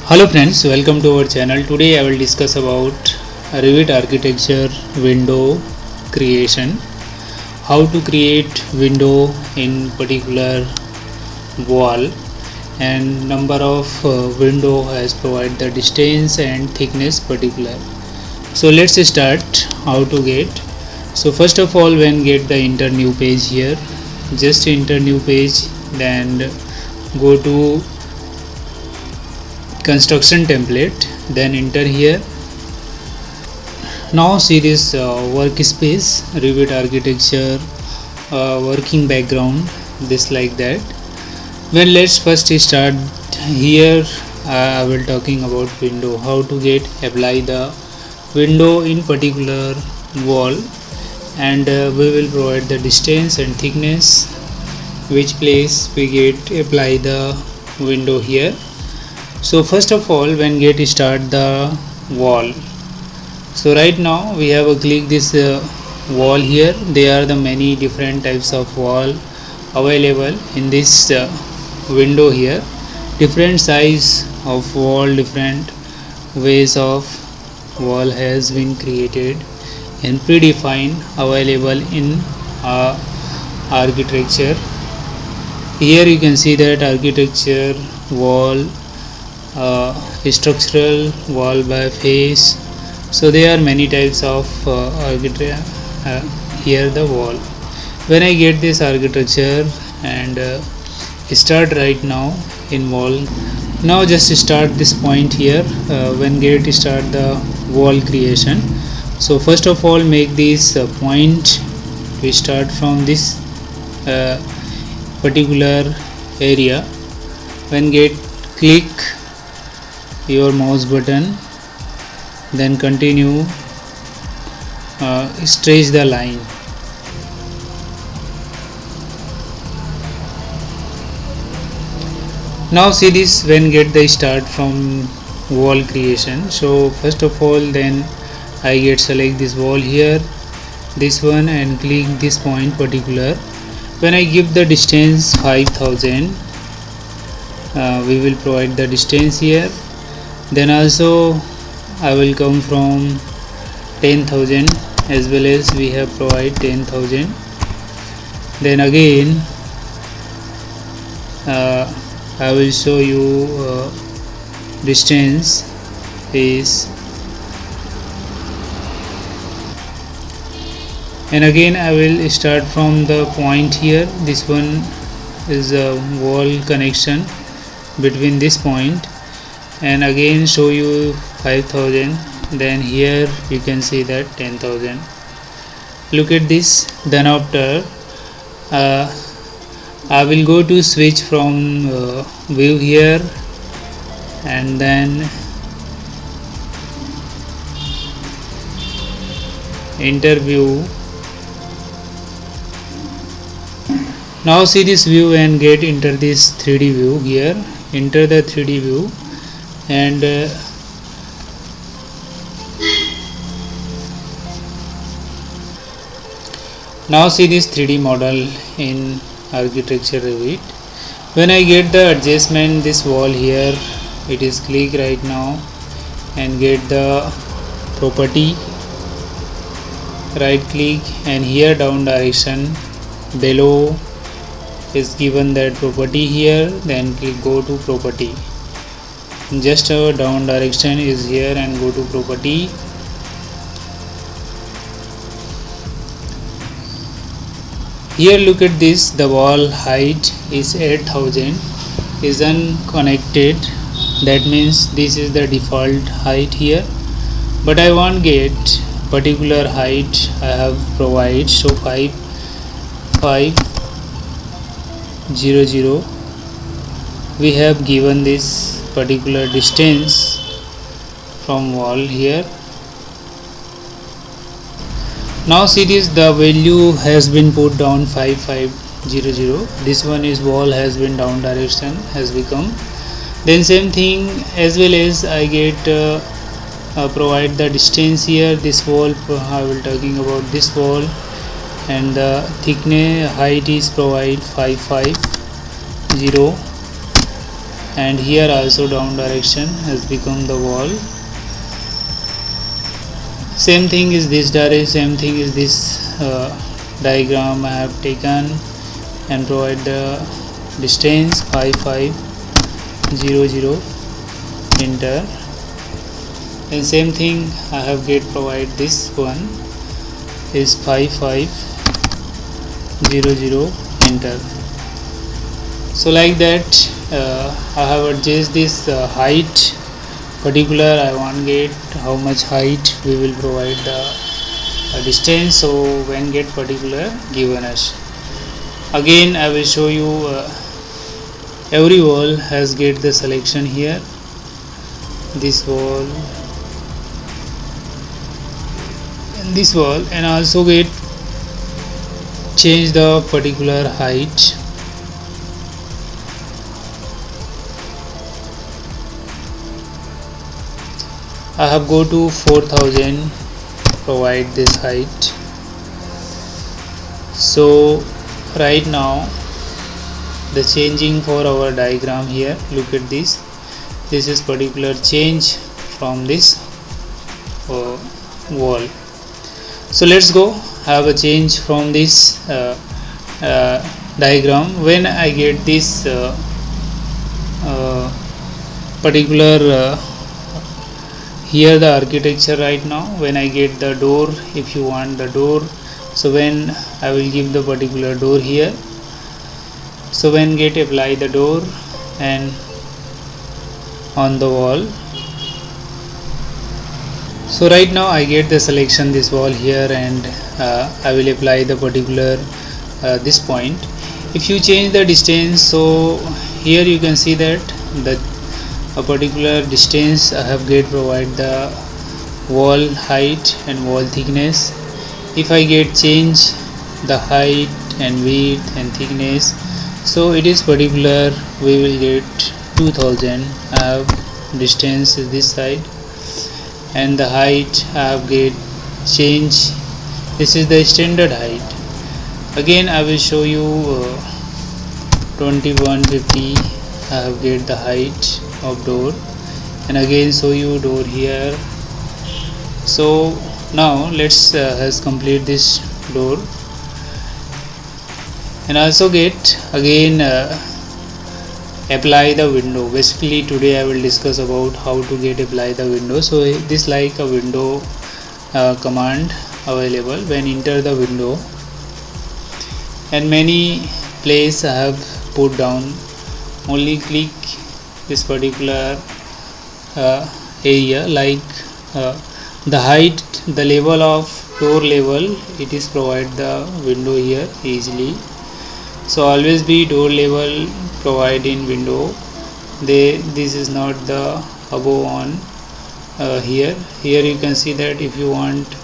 Hello friends, welcome to our channel. Today I will discuss about Revit architecture window creation. How to create window in particular wall and number of window has provided the distance and thickness particular. So let's start how to get. So first of all, when get the enter new page here, just enter new page, then go to construction template, then enter here. Now see this workspace Revit architecture working background, this like that. Well, let's first start here. I will talking about window, how to get apply the window in particular wall, and we will provide the distance and thickness, which place we get apply the window here. So first of all, when get start the wall, so right now we have a click this wall here. There are the many different types of wall available in this window here. Different size of wall, different ways of wall has been created and predefined available in architecture. Here you can see that architecture wall, structural wall by face. So there are many types of architecture here the wall. When I get this architecture and start right now in wall, now just start this point here. When get start the wall creation, so first of all make this point. We start from this particular area. When get click your mouse button, then continue stretch the line. Now see this when get the start from wall creation. So first of all, then I get select this wall here, this one, and click this point particular. When I give the distance 5000, we will provide the distance here. Then also I will come from 10,000 as well as we have provide 10,000. Then again I will show you distance is, and again I will start from the point here. This one is a wall connection between this point, and again show you 5000. Then here you can see that 10,000. Look at this. Then after I will go to switch from view here, and then enter view. Now see this view and get enter this 3D view here. Enter the 3D view, and now see this 3D model in architecture Revit. When I get the adjustment this wall here, it is click right now and get the property, right click, and here down direction below is given that property here. Then click go to property, just our down direction is here, and go to property. Here look at this, the wall height is 8000, is unconnected. That means this is the default height here, but I want get particular height I have provide. So 5500 we have given this particular distance from wall here. Now see this, the value has been put down 5500. This one is wall has been down direction has become. Then same thing as well as I get provide the distance here. This wall I will talking about this wall, and the thickness height is provide 550. and here also down direction has become the wall. Same thing is this same thing is this diagram I have taken and provide the distance 5500, enter, and same thing I have get provide this one is 5500, enter. So like that I have adjusted this height particular. I want get how much height we will provide the distance, so when get particular given us. Again I will show you every wall has get the selection here, this wall and this wall, and also get change the particular height. I have go to 4000, provide this height. So right now the changing for our diagram here, look at this is particular change from this wall. So let's go have a change from this diagram. When I get this particular here the architecture right now, when I get the door, if you want the door, so when I will give the particular door here, so when get apply the door and on the wall. So right now I get the selection this wall here, and I will apply the particular this point. If you change the distance, so here you can see that the a particular distance I have get provide the wall height and wall thickness. If I get change the height and width and thickness, so it is particular we will get 2000. I have distance is this side and the height I have get change, this is the standard height. Again I will show you 2150 I have get the height of door, and again show you door here. So now let's has complete this door, and also get again apply the window. Basically today I will discuss about how to get apply the window. So this like a window command available. When enter the window, and many place I have put down, only click this particular area, like the height, the level of door level, it is provide the window here easily. So always be door level provide in window. This is not the above on here you can see that if you want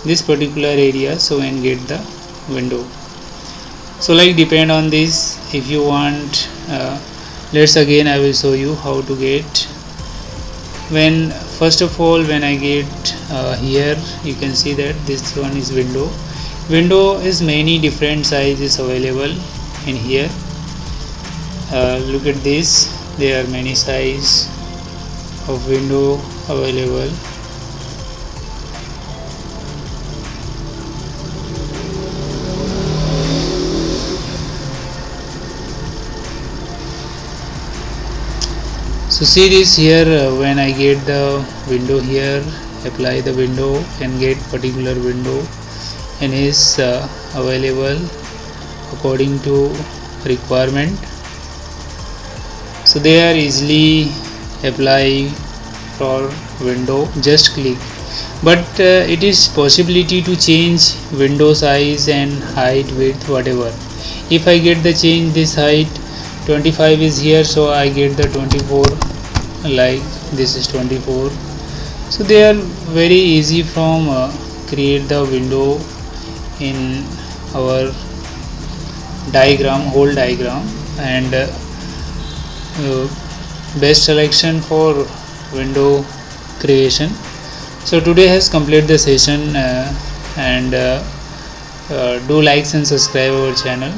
this particular area, so and get the window. So like depend on this, if you want let's again I will show you how to get. When first of all when I get here, you can see that this one is window is many different sizes available in here. Look at this, there are many size of window available. So see this here, when I get the window here, apply the window and get particular window, and is available according to requirement. So they are easily apply for window, just click. But it is possibility to change window size and height, width, whatever. If I get the change this height 25 is here, so I get the 24, like this is 24. So they are very easy from create the window in our diagram, whole diagram, and best selection for window creation. So today has completed the session, and do likes and subscribe our channel.